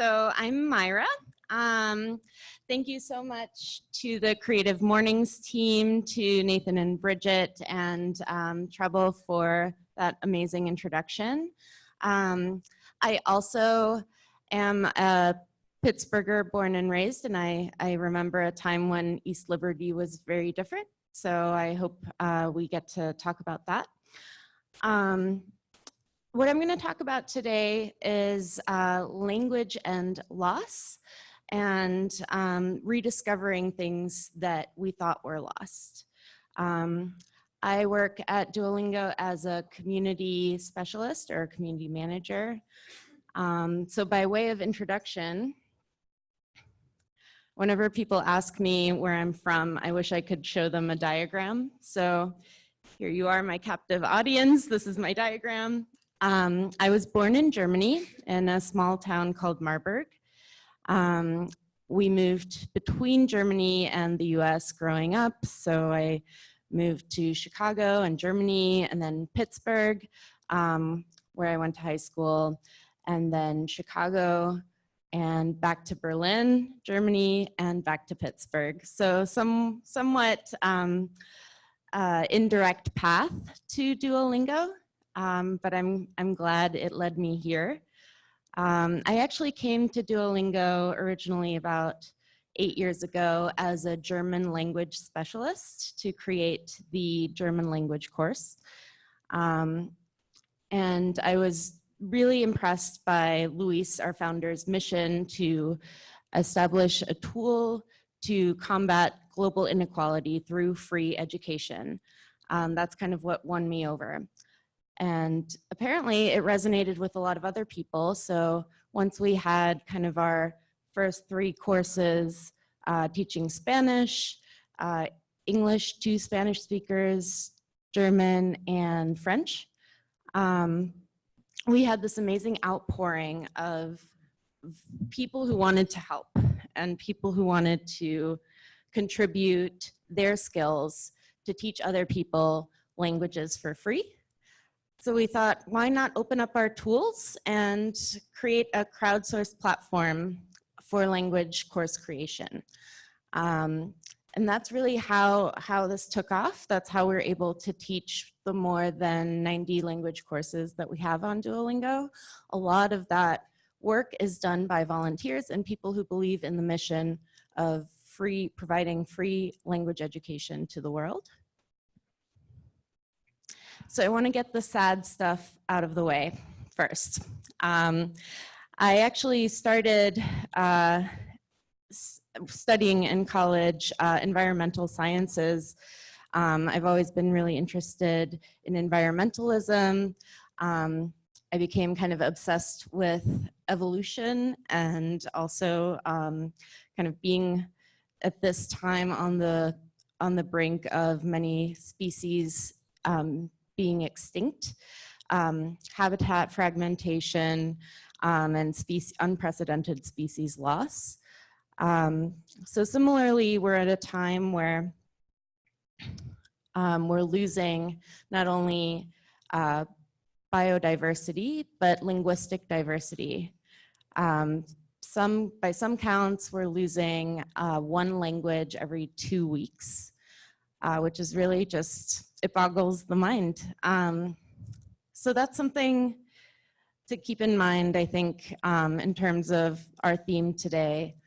So I'm Myra. Thank you so much to the Creative Mornings team, to Nathan and Bridget, and Treble for that amazing introduction. I also am a Pittsburgher born and raised, and I remember a time when East Liberty was very different. So I hope we get to talk about that. What I'm going to talk about today is language and loss, and rediscovering things that we thought were lost. I work at Duolingo as a community specialist or community manager. So by way of introduction, whenever people ask me where I'm from, I wish I could show them a diagram. So here you are, my captive audience. This is my diagram. I was born in Germany in a small town called Marburg. We moved between Germany and the US growing up. So I moved to Chicago and Germany, and then Pittsburgh, where I went to high school, and then Chicago, and back to Berlin, Germany, and back to Pittsburgh. So somewhat indirect path to Duolingo. But I'm glad it led me here. I actually came to Duolingo originally about 8 years ago as a German language specialist to create the German language course. And I was really impressed by Luis, our founder's mission to establish a tool to combat global inequality through free education. That's kind of what won me over. And apparently it resonated with a lot of other people. So once we had kind of our first 3 courses teaching Spanish, English to Spanish speakers, German, and French, we had this amazing outpouring of people who wanted to help and people who wanted to contribute their skills to teach other people languages for free. So we thought, why not open up our tools and create a crowdsourced platform for language course creation. And that's really how this took off. That's how we're able to teach the more than 90 language courses that we have on Duolingo. A lot of that work is done by volunteers and people who believe in the mission of providing free language education to the world. So I want to get the sad stuff out of the way first. I actually started studying in college environmental sciences. I've always been really interested in environmentalism. I became kind of obsessed with evolution and also kind of being at this time on the brink of many species being extinct, habitat fragmentation, and unprecedented species loss. So similarly, we're at a time where we're losing not only biodiversity, but linguistic diversity. By some counts, we're losing 1 language every 2 weeks, which is really just, it boggles the mind. So that's something to keep in mind, I think, in terms of our theme today,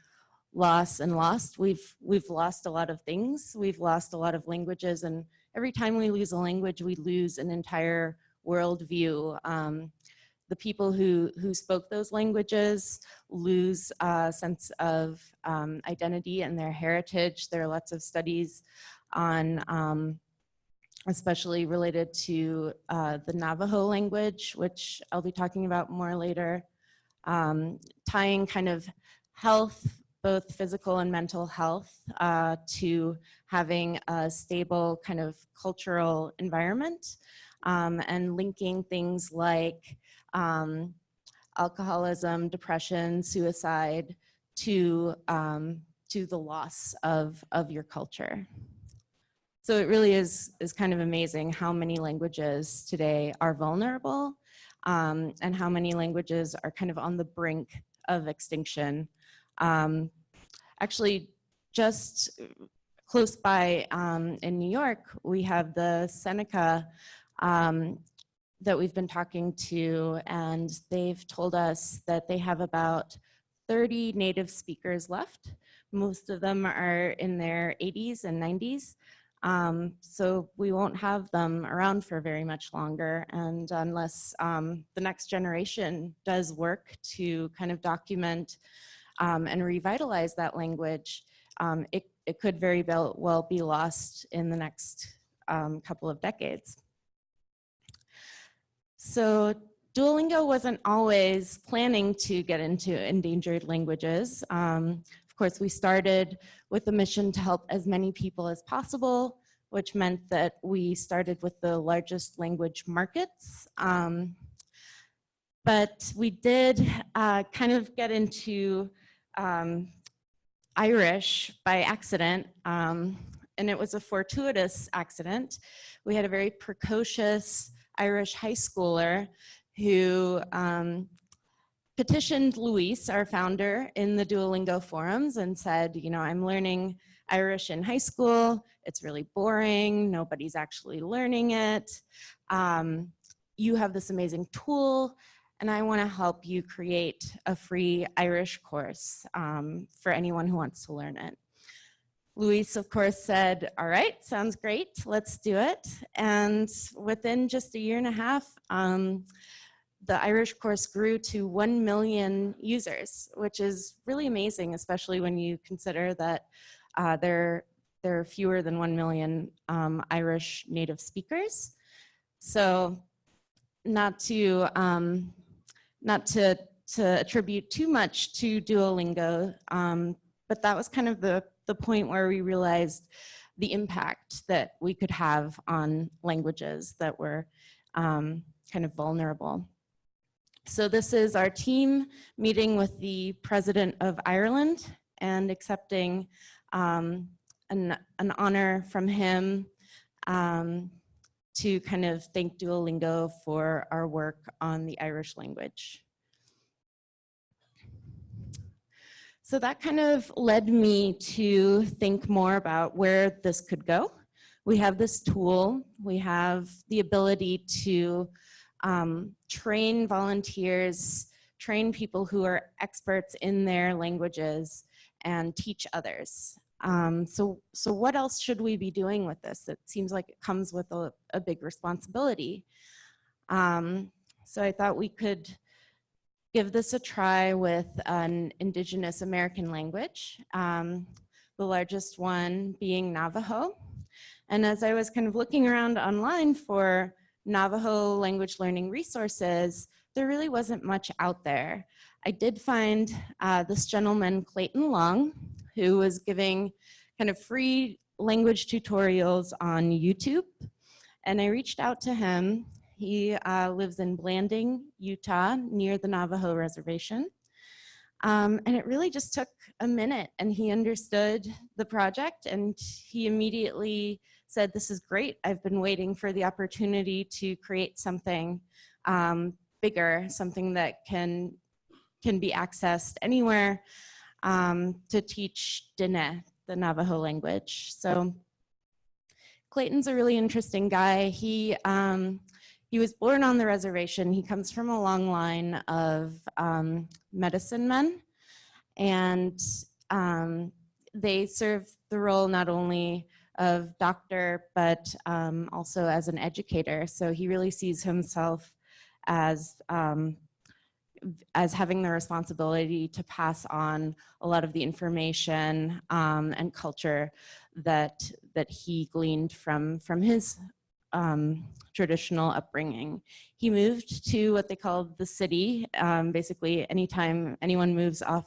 loss and lost. We've lost a lot of things. We've lost a lot of languages, and every time we lose a language, we lose an entire worldview. The people who spoke those languages lose a sense of identity and their heritage. There are lots of studies on especially related to the Navajo language, which I'll be talking about more later, tying kind of health, both physical and mental health, to having a stable kind of cultural environment, and linking things like alcoholism, depression, suicide to the loss of your culture. So it really is kind of amazing how many languages today are vulnerable, and how many languages are kind of on the brink of extinction. Actually, just close by in New York, we have the Seneca that we've been talking to, and they've told us that they have about 30 native speakers left. Most of them are in their 80s and 90s. So we won't have them around for very much longer. And unless the next generation does work to kind of document and revitalize that language, it could very well be lost in the next couple of decades. So Duolingo wasn't always planning to get into endangered languages. Of course, we started with the mission to help as many people as possible, which meant that we started with the largest language markets. But we did kind of get into Irish by accident, and it was a fortuitous accident. We had a very precocious Irish high schooler who petitioned Luis, our founder, in the Duolingo forums and said, you know, I'm learning Irish in high school. It's really boring. Nobody's actually learning it. You have this amazing tool, and I want to help you create a free Irish course for anyone who wants to learn it. Luis, of course, said, all right, sounds great, let's do it. And within just a year and a half, the Irish course grew to 1 million users, which is really amazing, especially when you consider that there are fewer than 1 million Irish native speakers. So not to attribute too much to Duolingo, but that was kind of the point where we realized the impact that we could have on languages that were kind of vulnerable. So this is our team meeting with the President of Ireland and accepting an honor from him to kind of thank Duolingo for our work on the Irish language. So that kind of led me to think more about where this could go. We have this tool, we have the ability to train volunteers, train people who are experts in their languages, and teach others. So what else should we be doing with this? It seems like it comes with a big responsibility. So I thought we could give this a try with an Indigenous American language, the largest one being Navajo. And as I was kind of looking around online for Navajo language learning resources, there really wasn't much out there. I did find this gentleman, Clayton, who was giving kind of free language tutorials on YouTube. And I reached out to him. He lives in Blanding, Utah, near the Navajo reservation. And it really just took a minute, and he understood the project, and he immediately said, this is great. I've been waiting for the opportunity to create something bigger, something that can be accessed anywhere to teach Diné, the Navajo language. So Clayton's a really interesting guy. He was born on the reservation. He comes from a long line of medicine men, and they serve the role not only of doctor, but also as an educator. So he really sees himself as having the responsibility to pass on a lot of the information and culture that he gleaned from his traditional upbringing. He moved to what they called the city. Basically, anytime anyone moves off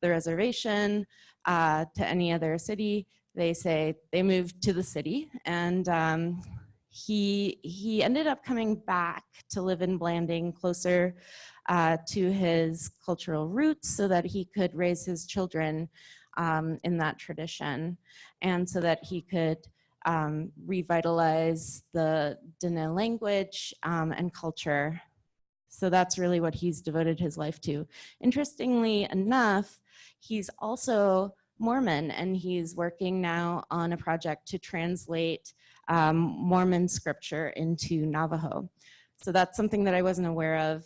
the reservation to any other city, they say they moved to the city. And he ended up coming back to live in Blanding, closer to his cultural roots, so that he could raise his children in that tradition, and so that he could revitalize the Diné language and culture. So that's really what he's devoted his life to. Interestingly enough, he's also Mormon, and he's working now on a project to translate Mormon scripture into Navajo. So that's something that I wasn't aware of,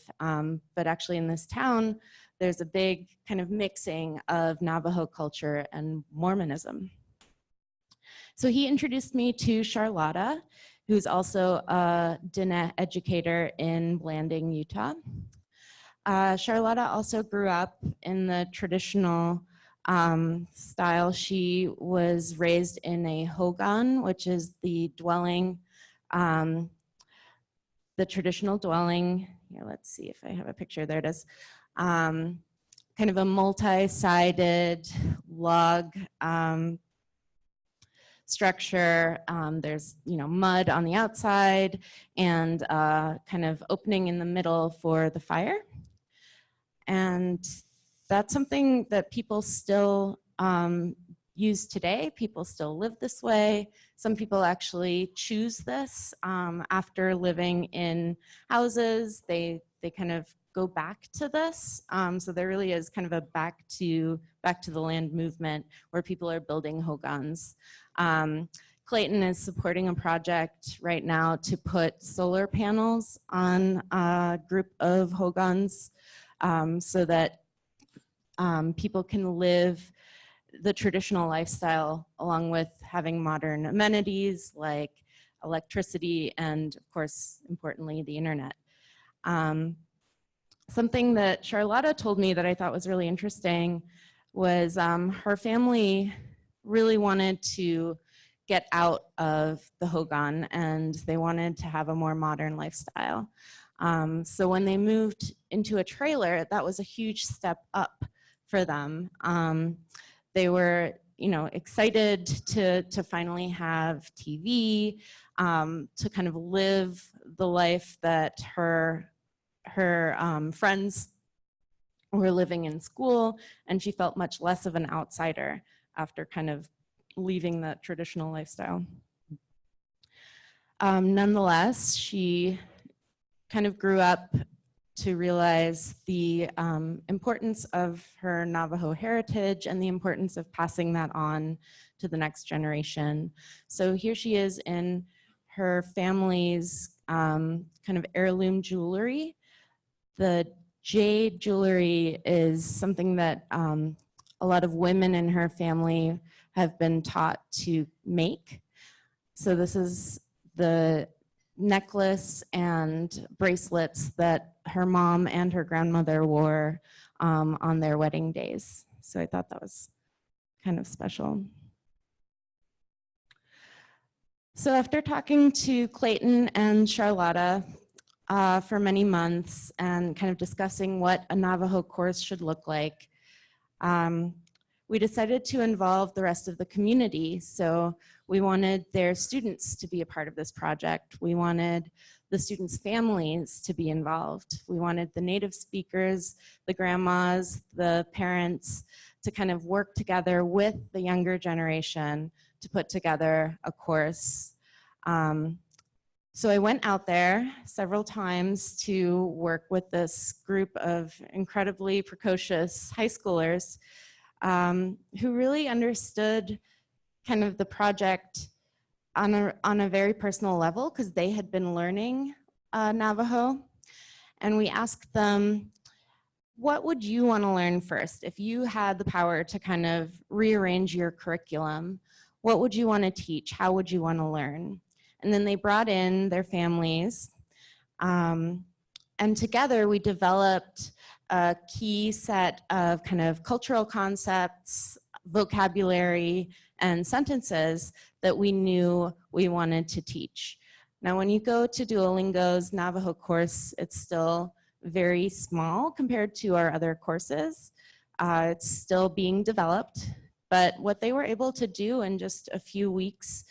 but actually in this town, there's a big kind of mixing of Navajo culture and Mormonism. So he introduced me to Charlotta, who's also a Diné educator in Blanding, Utah. Charlotta also grew up in the traditional style. She was raised in a Hogan, which is the dwelling, the traditional dwelling. Here, let's see if I have a picture. There it is. Kind of a multi-sided log structure. There's mud on the outside and kind of opening in the middle for the fire. And that's something that people still use today. People still live this way. Some people actually choose this after living in houses. They kind of go back to this. So there really is kind of a back to the land movement where people are building hogans. Clayton is supporting a project right now to put solar panels on a group of hogans so that people can live the traditional lifestyle along with having modern amenities like electricity and, of course, importantly, the internet. Something that Charlotta told me that I thought was really interesting was her family really wanted to get out of the Hogan and they wanted to have a more modern lifestyle. So when they moved into a trailer, that was a huge step up for them. They were, excited to finally have TV, to kind of live the life that her friends were living in school, and she felt much less of an outsider after kind of leaving that traditional lifestyle. Nonetheless, she kind of grew up to realize the importance of her Navajo heritage and the importance of passing that on to the next generation. So here she is in her family's kind of heirloom jewelry. The Jade Jewelry is something that a lot of women in her family have been taught to make. So this is the necklace and bracelets that her mom and her grandmother wore on their wedding days. So I thought that was kind of special. So after talking to Clayton and Charlotta for many months and kind of discussing what a Navajo course should look like, we decided to involve the rest of the community. So we wanted their students to be a part of this project. We wanted the students' families to be involved. We wanted the native speakers, the grandmas, the parents to kind of work together with the younger generation to put together a course. So I went out there several times to work with this group of incredibly precocious high schoolers who really understood kind of the project on a very personal level because they had been learning Navajo. And we asked them, what would you want to learn first? If you had the power to kind of rearrange your curriculum, what would you want to teach? How would you want to learn? And then they brought in their families. And together we developed a key set of kind of cultural concepts, vocabulary, and sentences that we knew we wanted to teach. Now, when you go to Duolingo's Navajo course, it's still very small compared to our other courses. It's still being developed, but what they were able to do in just a few weeks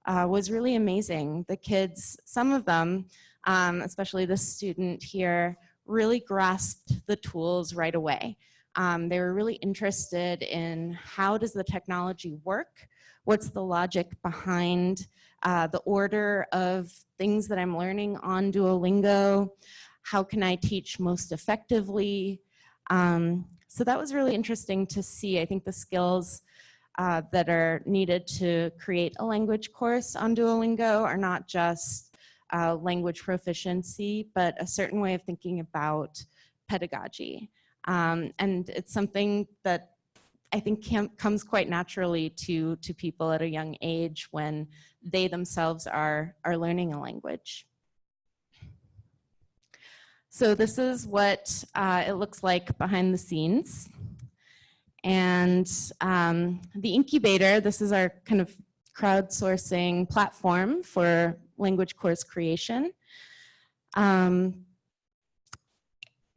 was really amazing. The kids, some of them, especially this student here, really grasped the tools right away. They were really interested in how does the technology work? What's the logic behind the order of things that I'm learning on Duolingo? how can I teach most effectively? So that was really interesting to see. I think the skills that are needed to create a language course on Duolingo are not just language proficiency, but a certain way of thinking about pedagogy. And it's something that I think comes quite naturally to people at a young age when they themselves are learning a language. So this is what it looks like behind the scenes. And the Incubator, this is our kind of crowdsourcing platform for language course creation.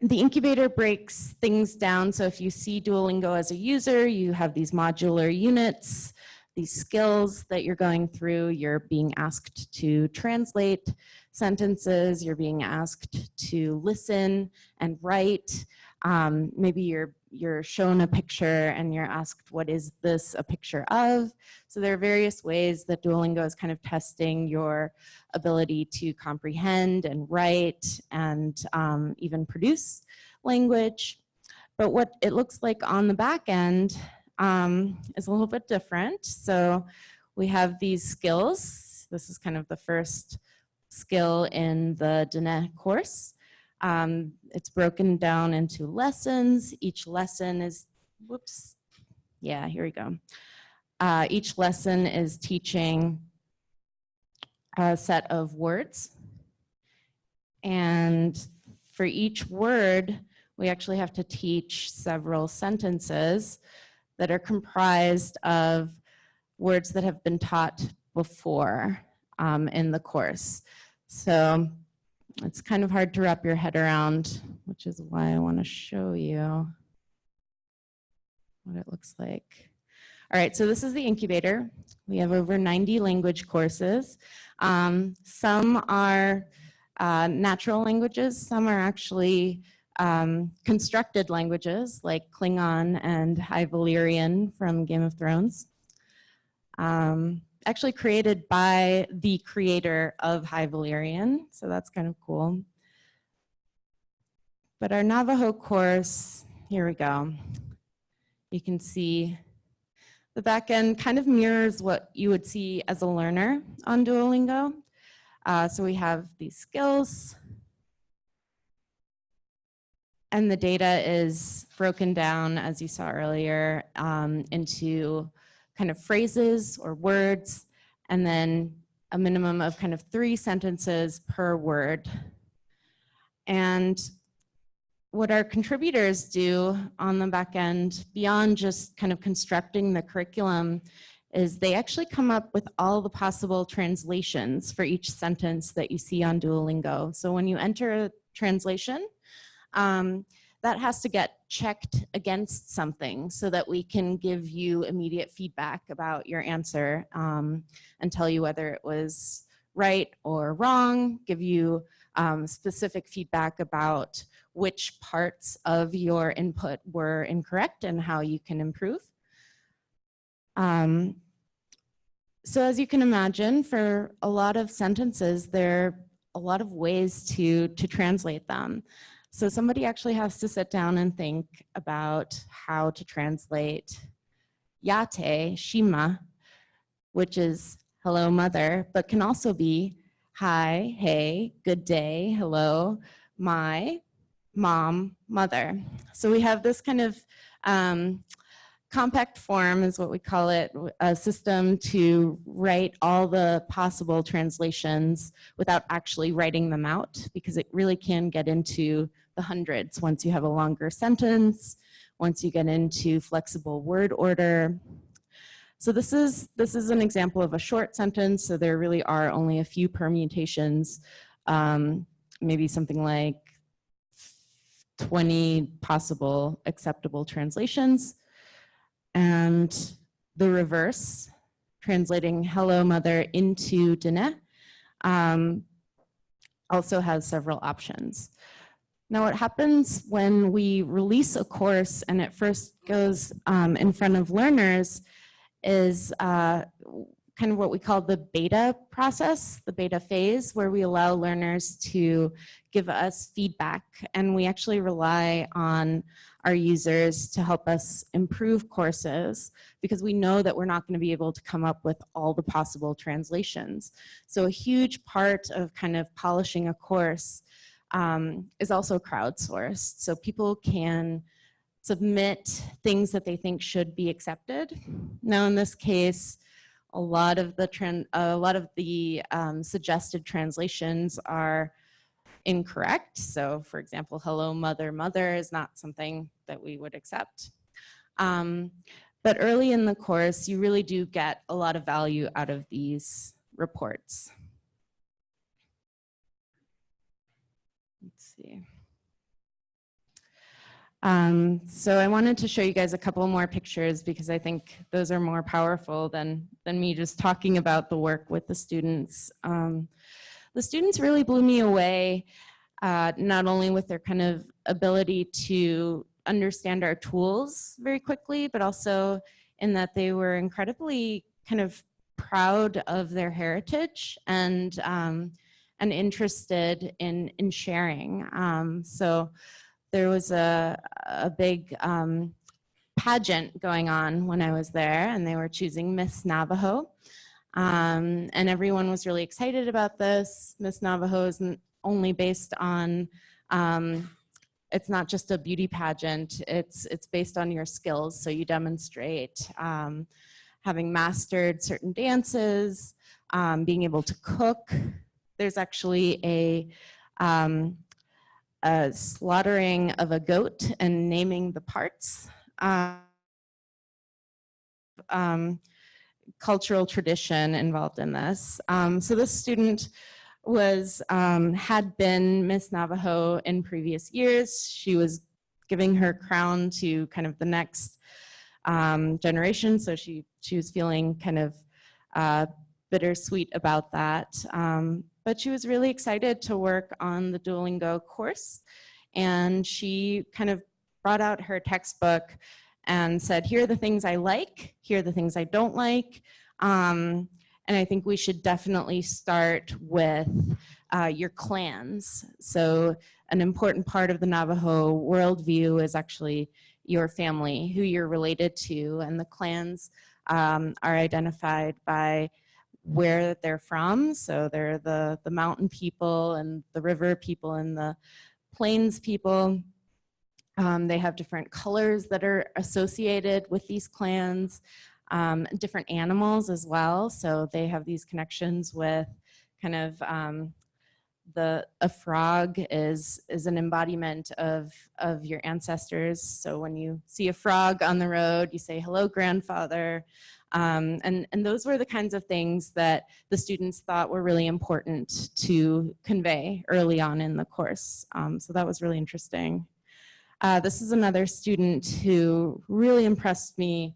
The Incubator breaks things down. So if you see Duolingo as a user, you have these modular units, these skills that you're going through. You're being asked to translate sentences. You're being asked to listen and write. Maybe you're shown a picture and you're asked, what is this a picture of? So there are various ways that Duolingo is kind of testing your ability to comprehend and write and even produce language. But what it looks like on the back end is a little bit different. So we have these skills. This is kind of the first skill in the Dene course. It's broken down into lessons. Each lesson is, whoops, yeah, here we go. Each lesson is teaching a set of words. And for each word, we actually have to teach several sentences that are comprised of words that have been taught before in the course. So it's kind of hard to wrap your head around, which is why I want to show you what it looks like. All right, so this is the Incubator. We have over 90 language courses. Some are natural languages, some are actually constructed languages like Klingon and High Valyrian from Game of Thrones. Actually created by the creator of High Valyrian, so that's kind of cool. But our Navajo course, here we go. You can see the back end kind of mirrors what you would see as a learner on Duolingo. So we have these skills, and the data is broken down, as you saw earlier, into kind of phrases or words, and then a minimum of kind of 3 sentences per word. And what our contributors do on the back end, beyond just kind of constructing the curriculum, is they actually come up with all the possible translations for each sentence that you see on Duolingo. So when you enter a translation, that has to get checked against something so that we can give you immediate feedback about your answer and tell you whether it was right or wrong, give you specific feedback about which parts of your input were incorrect and how you can improve. So as you can imagine, for a lot of sentences, there are a lot of ways to translate them. So somebody actually has to sit down and think about how to translate yate, shima, which is hello, mother, but can also be hi, hey, good day, hello, my, mom, mother. So we have this kind of compact form is what we call it, a system to write all the possible translations without actually writing them out, because it really can get into the hundreds once you have a longer sentence, once you get into flexible word order. So this is an example of a short sentence, so there really are only a few permutations, maybe something like 20 possible acceptable translations. And the reverse, translating hello mother into Dene, also has several options. Now what happens when we release a course and it first goes in front of learners is kind kind of what we call the beta process, the beta phase, where we allow learners to give us feedback. And we actually rely on our users to help us improve courses because we know that we're not going to be able to come up with all the possible translations. So a huge part of kind of polishing a course is also crowdsourced. So people can submit things that they think should be accepted. Now in this case, a lot of the suggested translations are incorrect. So for example, hello, mother, mother is not something that we would accept. But early in the course, you really do get a lot of value out of these reports. Let's see. So I wanted to show you guys a couple more pictures because I think those are more powerful than me just talking about the work with the students. The students really blew me away, not only with their kind of ability to understand our tools very quickly, but also in that they were incredibly kind of proud of their heritage and interested in sharing. So there was a big pageant going on when I was there, and they were choosing Miss Navajo. And everyone was really excited about this. Miss Navajo isn't only based on, it's not just a beauty pageant, it's based on your skills. So you demonstrate having mastered certain dances, being able to cook. There's actually a slaughtering of a goat and naming the parts. Cultural tradition involved in this. So this student had been Miss Navajo in previous years. She was giving her crown to kind of the next generation, so she was feeling kind of bittersweet about that. But she was really excited to work on the Duolingo course, and she kind of brought out her textbook and said, here are the things I like, here are the things I don't like, and I think we should definitely start with your clans. So an important part of the Navajo worldview is actually your family, who you're related to, and the clans are identified by where they're from. So they're the mountain people and the river people and the plains people. They have different colors that are associated with these clans, different animals as well. So they have these connections with kind of a frog is an embodiment of your ancestors. So when you see a frog on the road, you say, hello, grandfather. And those were the kinds of things that the students thought were really important to convey early on in the course. So that was really interesting. This is another student who really impressed me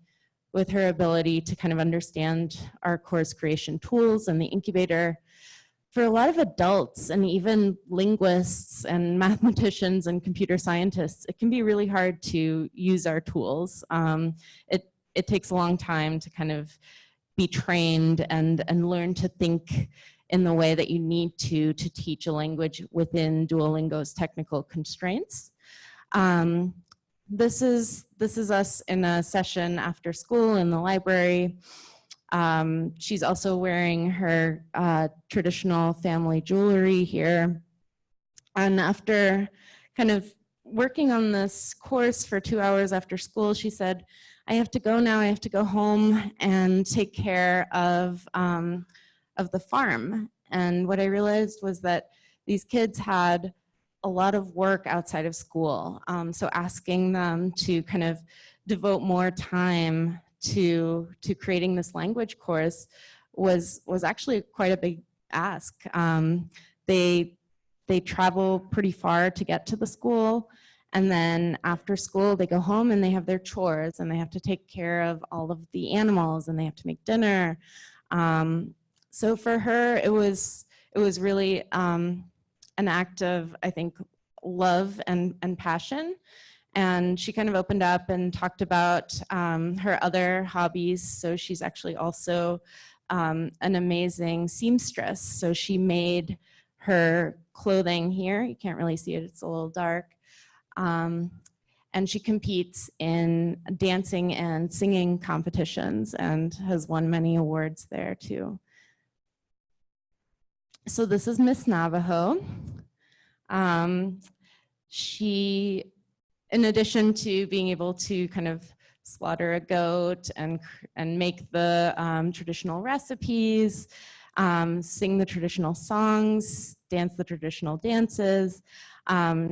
with her ability to kind of understand our course creation tools and the Incubator. For a lot of adults and even linguists and mathematicians and computer scientists, it can be really hard to use our tools. It takes a long time to kind of be trained and learn to think in the way that you need to teach a language within Duolingo's technical constraints. This is us in a session after school in the library. She's also wearing her traditional family jewelry here. And after kind of working on this course for 2 hours after school, she said, I have to go now, I have to go home and take care of the farm. And what I realized was that these kids had a lot of work outside of school. So asking them to kind of devote more time to creating this language course was actually quite a big ask. They travel pretty far to get to the school, and then after school they go home and they have their chores and they have to take care of all of the animals and they have to make dinner. So for her it was really an act of, I think, love and passion. And she kind of opened up and talked about her other hobbies. So she's actually also an amazing seamstress. So she made her clothing here. You can't really see it, it's a little dark. And she competes in dancing and singing competitions and has won many awards there too. So this is Miss Navajo. She, in addition to being able to kind of slaughter a goat and make the traditional recipes, sing the traditional songs, dance the traditional dances,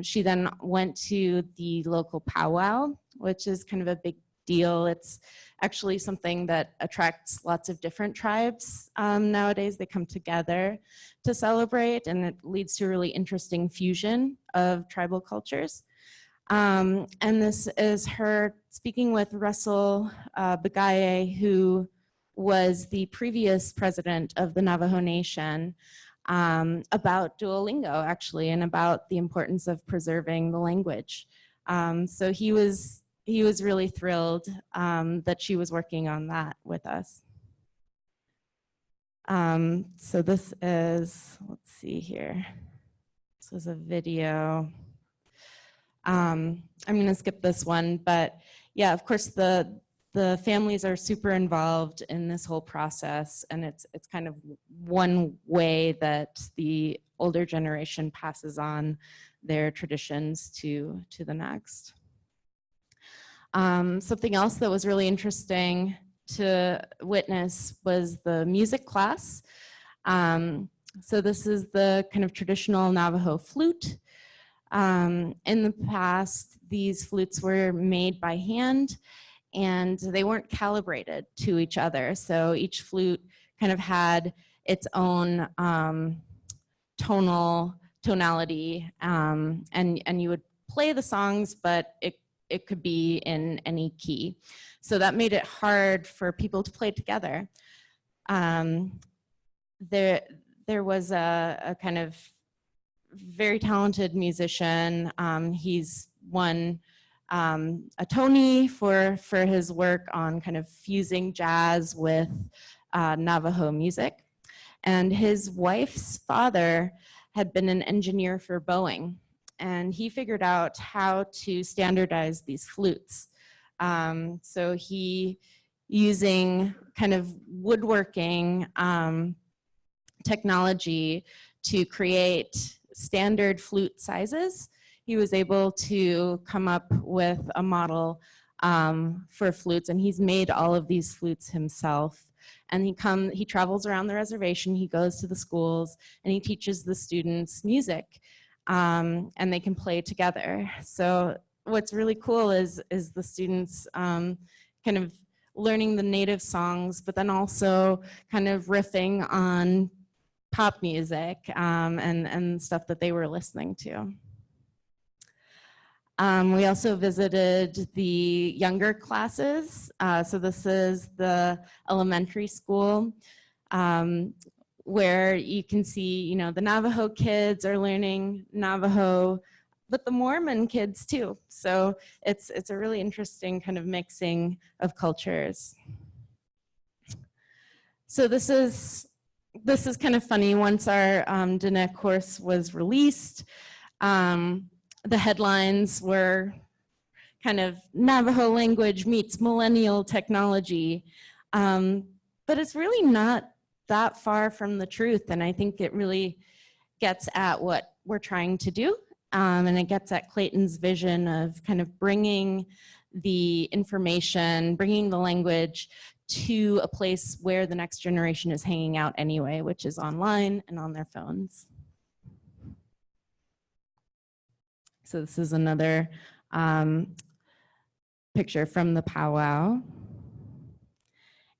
she then went to the local powwow, which is kind of a big deal. It's actually something that attracts lots of different tribes nowadays. They come together to celebrate, and it leads to a really interesting fusion of tribal cultures. And this is her speaking with Russell Bagaye, who was the previous president of the Navajo Nation, about Duolingo, actually, and about the importance of preserving the language. So he was really thrilled that she was working on that with us. So this is, let's see here. This was a video. I'm going to skip this one, but yeah, of course, the families are super involved in this whole process, and it's kind of one way that the older generation passes on their traditions to the next. Something else that was really interesting to witness was the music class. So this is the kind of traditional Navajo flute. In the past, these flutes were made by hand, and they weren't calibrated to each other. So each flute kind of had its own tonality, and you would play the songs, but it could be in any key. So that made it hard for people to play together. There was a kind of very talented musician. He's won a Tony for his work on kind of fusing jazz with Navajo music. And his wife's father had been an engineer for Boeing, and he figured out how to standardize these flutes. So he, using kind of woodworking technology to create standard flute sizes, he was able to come up with a model for flutes, and he's made all of these flutes himself. And he travels around the reservation, he goes to the schools, and he teaches the students music, and they can play together. So what's really cool is the students kind of learning the native songs, but then also kind of riffing on pop music and stuff that they were listening to. We also visited the younger classes. So this is the elementary school, where you can see, the Navajo kids are learning Navajo, but the Mormon kids too. So it's a really interesting kind of mixing of cultures. So this is kind of funny. Once our Dene course was released, the headlines were kind of Navajo language meets millennial technology. But it's really not that far from the truth. And I think it really gets at what we're trying to do. And it gets at Clayton's vision of kind of bringing the information, bringing the language to a place where the next generation is hanging out anyway, which is online and on their phones. So this is another picture from the powwow.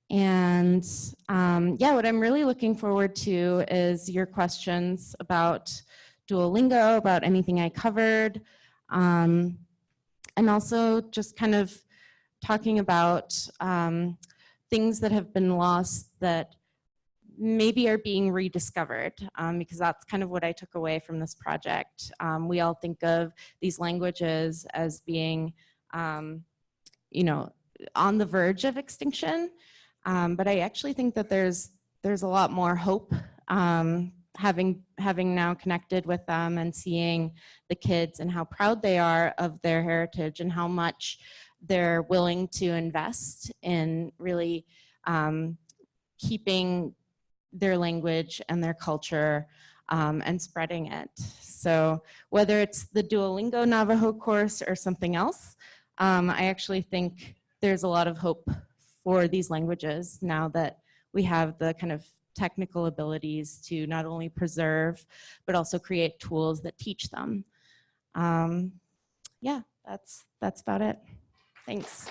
And yeah, what I'm really looking forward to is your questions about Duolingo, about anything I covered, and also just kind of talking about things that have been lost that maybe are being rediscovered, because that's kind of what I took away from this project. We all think of these languages as being, on the verge of extinction, but I actually think that there's there's a lot more hope having now connected with them and seeing the kids and how proud they are of their heritage and how much they're willing to invest in really keeping their language and their culture and spreading it. So whether it's the Duolingo Navajo course or something else, I actually think there's a lot of hope for these languages now that we have the kind of technical abilities to not only preserve, but also create tools that teach them. Yeah, that's about it. Thanks.